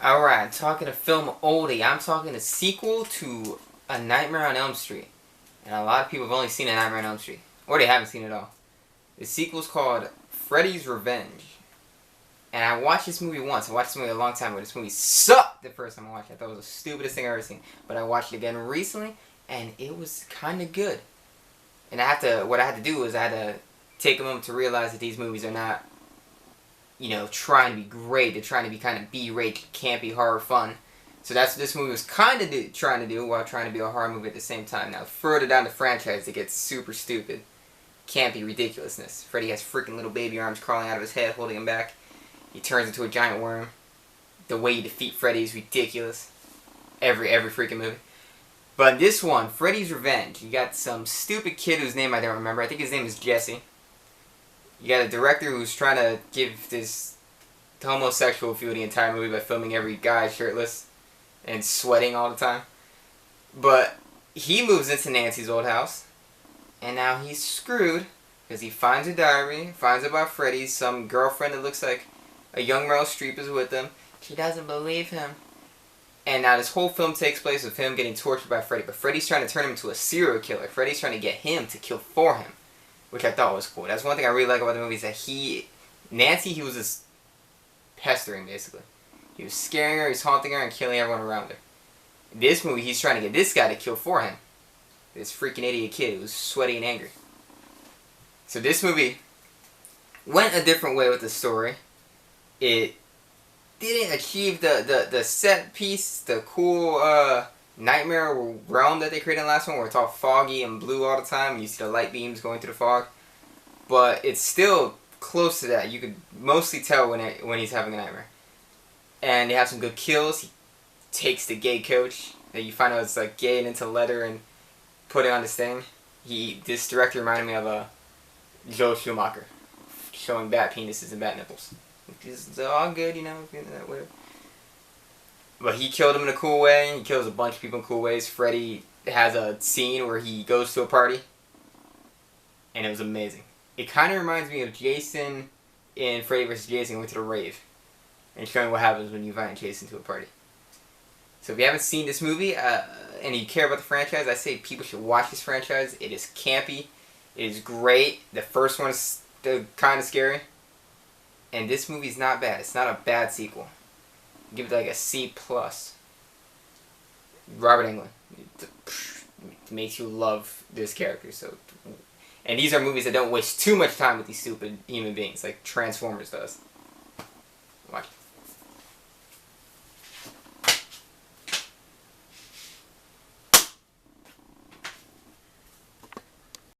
Alright, talking a film oldie. I'm talking a sequel to A Nightmare on Elm Street. And a lot of people have only seen A Nightmare on Elm Street. Or they haven't seen it all. The sequel's called Freddy's Revenge. And I watched this movie once. I watched this movie a long time ago. This movie sucked the first time I watched it. I thought it was the stupidest thing I've ever seen. But I watched it again recently, and it was kind of good. And what I had to do was I had to take a moment to realize that these movies are not, trying to be great. They're trying to be kind of B-rate, campy, horror fun. So that's what this movie was kind of trying to do while trying to be a horror movie at the same time. Now, further down the franchise, it gets super stupid. Campy ridiculousness. Freddy has freaking little baby arms crawling out of his head, holding him back. He turns into a giant worm. The way you defeat Freddy is ridiculous. Every freaking movie. But in this one, Freddy's Revenge, you got some stupid kid whose name I don't remember. I think his name is Jesse. You got a director who's trying to give this homosexual feel the entire movie by filming every guy shirtless and sweating all the time. But he moves into Nancy's old house, and now he's screwed because he finds a diary, finds about Freddy, some girlfriend that looks like a young Meryl Streep is with him. She doesn't believe him. And now this whole film takes place with him getting tortured by Freddy. But Freddy's trying to turn him into a serial killer. Freddy's trying to get him to kill for him. Which I thought was cool. That's one thing I really like about the movie is that Nancy, he was just pestering, basically. He was scaring her, he was haunting her, and killing everyone around her. In this movie, he's trying to get this guy to kill for him. This freaking idiot kid who was sweaty and angry. So this movie went a different way with the story. It didn't achieve the set piece, the cool nightmare realm that they created in the last one, where it's all foggy and blue all the time, and you see the light beams going through the fog. But it's still close to that. You could mostly tell when he's having a nightmare. And they have some good kills. He takes the gay coach that you find out is like gay and into leather and put it on this thing. This director reminded me of Joel Schumacher, showing bat penises and bat nipples. It's all good, whatever. But he killed him in a cool way. He kills a bunch of people in cool ways. Freddy has a scene where he goes to a party, and it was amazing. It kind of reminds me of Jason in Freddy vs. Jason going to the rave and showing what happens when you invite Jason to a party. So if you haven't seen this movie and you care about the franchise, I say people should watch this franchise. It is campy. It is great. The first one is kind of scary. And this movie is not bad. It's not a bad sequel. Give it like a C+. Robert Englund. It makes you love this character. And these are movies that don't waste too much time with these stupid human beings like Transformers does. Watch it.